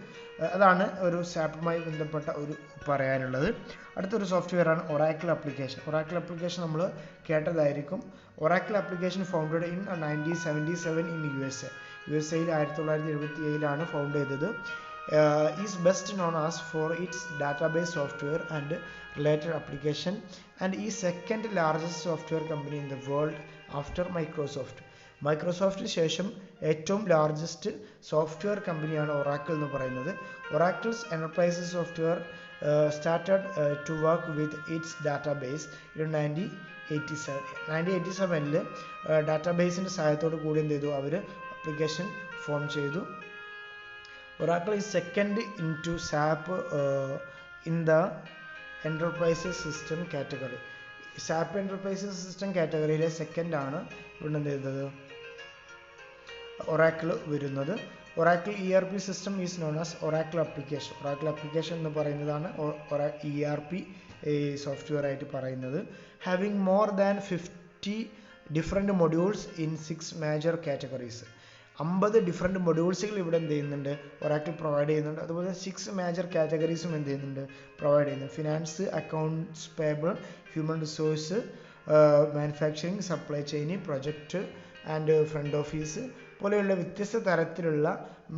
അതാണ് ഒരു സാപ്പുമായി ബന്ധപ്പെട്ട ഒരു പറയാനുള്ളത്. അടുത്തൊരു സോഫ്റ്റ്വെയർ ആണ് ഒറാക്കിൾ ആപ്ലിക്കേഷൻ. ഒറാക്കിൾ ആപ്ലിക്കേഷൻ നമ്മൾ കേട്ടതായിരിക്കും. Oracle application founded in 1977 in USA. USA-യിൽ 1977 ഫൗണ്ട് ചെയ്തത്. Is best known as for its database software and related application and is second largest software company in the world after Microsoft. മൈക്രോസോഫ്റ്റിന് ശേഷം ഏറ്റവും ലാർജസ്റ്റ് സോഫ്റ്റ്വെയർ കമ്പനിയാണ് ഒറാക്കിൾ എന്ന് പറയുന്നത്. Oracle's enterprise software started to work with its database in 1987. ഡാറ്റാബേസിൻ്റെ സഹായത്തോട് കൂടി എന്ത് ചെയ്തു, അവർ ആപ്ലിക്കേഷൻ ഫോം ചെയ്തു. Oracle is second into SAP in the enterprise system category. SAP enterprise system കാറ്റഗറിയിലെ സെക്കൻഡ് ആണ് ഇവിടെ എന്ത് ചെയ്തത്, ഒറാക്കിൾ വരുന്നത്. Oracle ERP system is known as Oracle application. Oracle application എന്ന് പറയുന്നതാണ് ERP സോഫ്റ്റ്വെയർ ആയിട്ട് പറയുന്നത്. Having more than 50 different modules in 6 major categories. 50 different മൊഡ്യൂൾസുകൾ ഇവിടെ എന്ത് ചെയ്യുന്നുണ്ട്, ഒറാക്കിൾ പ്രൊവൈഡ് ചെയ്യുന്നുണ്ട്. അതുപോലെ 6 മേജർ കാറ്റഗറീസും എന്ത് ചെയ്യുന്നുണ്ട്, പ്രൊവൈഡ് ചെയ്യുന്നുണ്ട്. Finance, accounts payable, human resource, manufacturing, supply chain, project and front office പോലെയുള്ള വ്യത്യസ്ത തരത്തിലുള്ള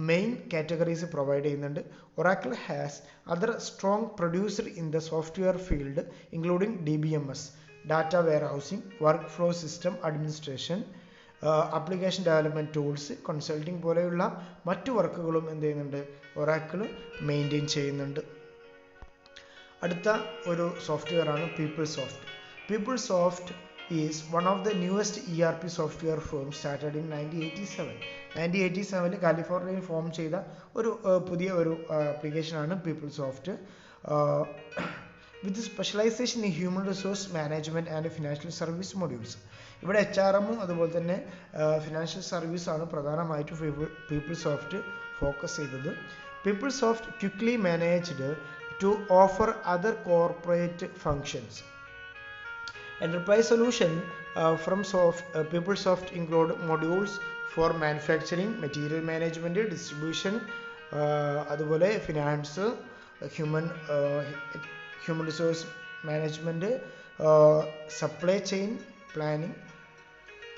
മെയിൻ കാറ്റഗറീസ് പ്രൊവൈഡ് ചെയ്യുന്നുണ്ട്. Oracle has other strong producer in the software field including DBMS, data warehousing, work flow system administration, application development tools, consulting പോലെയുള്ള മറ്റു വർക്കുകളും എന്ത് ചെയ്യുന്നുണ്ട്, ഒറാക്കിൾ മെയിൻറ്റെയിൻ ചെയ്യുന്നുണ്ട്. അടുത്ത ഒരു സോഫ്റ്റ്വെയർ ആണ് PeopleSoft. PeopleSoft is one of the newest ERP software firms started in 1987. 1987 കാലിഫോർണിയയിൽ ഫോം ചെയ്ത ഒരു പുതിയ ഒരു ആപ്ലിക്കേഷനാണ് PeopleSoft. With specialisation in human resource management and financial service modules. ഇവിടെ HRM അതുപോലെ തന്നെ ഫിനാൻഷ്യൽ സർവീസാണ് പ്രധാനമായിട്ടും PeopleSoft ഫോക്കസ് ചെയ്തത്. PeopleSoft quickly managed to offer other corporate functions. Enterprise solution from PeopleSoft include modules for manufacturing, material management, distribution, അതുപോലെ finance, human resource management, supply chain planning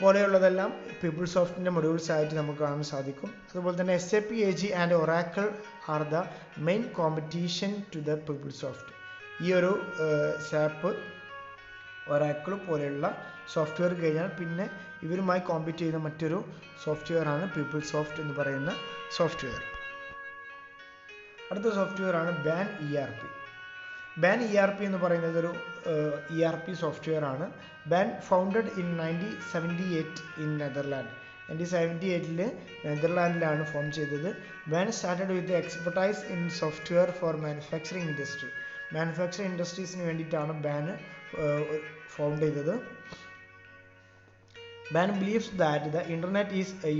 പോലെയുള്ളതെല്ലാം PeopleSoftൻ്റെ മൊഡ്യൂൾസ് ആയിട്ട് നമുക്ക് കാണാൻ സാധിക്കും. അതുപോലെ തന്നെ SAP AG and Oracle are the main competition to the PeopleSoft. ഈ ഒരു സാപ്പ് ഒറാക്കിൾ പോലെയുള്ള സോഫ്റ്റ്വെയർ കഴിഞ്ഞാൽ പിന്നെ ഇവരുമായി കോമ്പീറ്റ് ചെയ്യുന്ന മറ്റൊരു സോഫ്റ്റ്വെയർ ആണ് PeopleSoft എന്ന് പറയുന്ന സോഫ്റ്റ്വെയർ. അടുത്ത സോഫ്റ്റ്വെയർ ആണ് BAN ERP. BAN ERP എന്ന് പറയുന്നത് ഒരു ERP സോഫ്റ്റ്വെയർ ആണ്. BAN founded in 1978 in Netherland. 1978 നെതർലാൻഡിലാണ് ഫോം ചെയ്തത്. BAN started with expertise in software for manufacturing industry. Manufacturing ഇൻഡസ്ട്രീസിന് വേണ്ടിയിട്ടാണ് BAN ഫൗണ്ട് ചെയ്തത്. BAN believes that the internet is a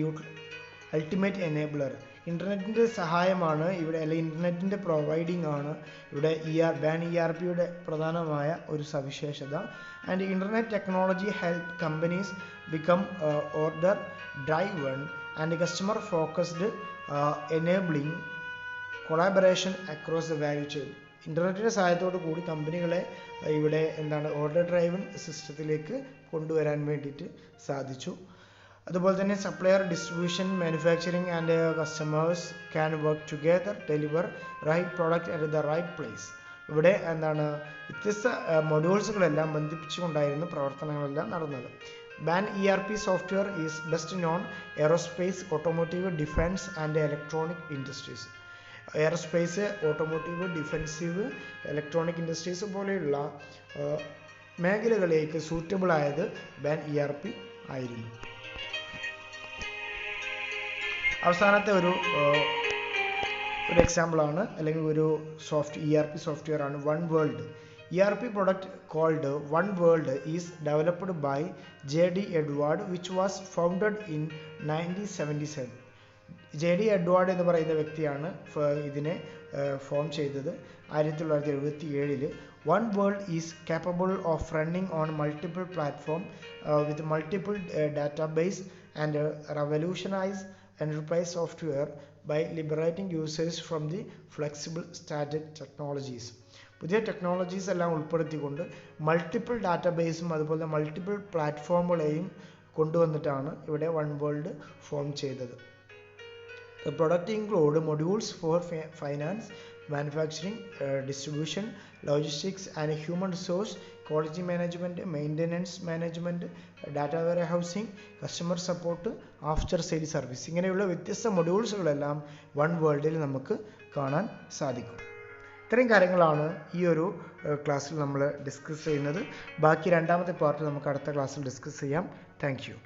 ultimate enabler. ഇൻ്റർനെറ്റിൻ്റെ സഹായമാണ് ഇവിടെ, അല്ലെങ്കിൽ ഇൻ്റർനെറ്റിൻ്റെ പ്രൊവൈഡിങ് ആണ് ഇവിടെ BAN ERPയുടെ പ്രധാനമായ ഒരു സവിശേഷത. And internet technology help companies become order driven and customer focused, enabling collaboration across the value chain. ഇൻ്റർനെറ്റിൻ്റെ സഹായത്തോടു കൂടി കമ്പനികളെ ഇവിടെ ഓർഡർ ഡ്രൈവൺ സിസ്റ്റത്തിലേക്ക് കൊണ്ടുവരാൻ വേണ്ടിയിട്ട് സാധിച്ചു. അതുപോലെ തന്നെ supplier, distribution, manufacturing and customers can work together deliver right product at the right place. ഇവിടെ എന്താണ് വ്യത്യസ്ത മൊഡ്യൂൾസുകളെല്ലാം ബന്ധിപ്പിച്ചുകൊണ്ടായിരുന്നു പ്രവർത്തനങ്ങളെല്ലാം നടന്നത്. BAN ERP software is best known aerospace, automotive, defense and electronic industries. Aerospace, automotive, defensive, electronic industries പോലെയുള്ള മേഖലകളിലേക്ക് സൂറ്റബിൾ ആയത് BAN ERP ആയിരുന്നു. അവസാനത്തെ ഒരു എക്സാമ്പിളാണ് അല്ലെങ്കിൽ ഒരു ERP സോഫ്റ്റ്വെയർ ആണ് OneWorld. ERP product called OneWorld is developed by J.D. Edward, which was founded in 1977. J.D. Edward എന്ന് പറയുന്ന വ്യക്തിയാണ് ഇതിനെ ഫോം ചെയ്തത് 1977. OneWorld is capable of running on multiple platforms with multiple database and revolutionize enterprise software by liberating users from the flexible static technologies. പുതിയ ടെക്നോളജീസ് എല്ലാം ഉൾപ്പെടുത്തിക്കൊണ്ട് മൾട്ടിപ്പിൾ ഡാറ്റാബേസും അതുപോലെ മൾട്ടിപ്പിൾ പ്ലാറ്റ്ഫോമുകളെയും കൊണ്ടുവന്നിട്ടാണ് ഇവിടെ OneWorld ഫോം ചെയ്തത്. The product include modules for finance, manufacturing, distribution, logistics and human resource, quality management, maintenance management, data warehousing, customer support, after sale service. ഇങ്ങനെയുള്ള വ്യത്യസ്ത മൊഡ്യൂൾസുകളെല്ലാം OneWorldൽ നമുക്ക് കാണാൻ സാധിക്കും. ഇത്രയും കാര്യങ്ങളാണ് ഈ ഒരു ക്ലാസ്സിൽ നമ്മൾ ഡിസ്കസ് ചെയ്യുന്നത്. ബാക്കി രണ്ടാമത്തെ പാർട്ട് നമുക്ക് അടുത്ത ക്ലാസ്സിൽ ഡിസ്കസ് ചെയ്യാം. Thank you.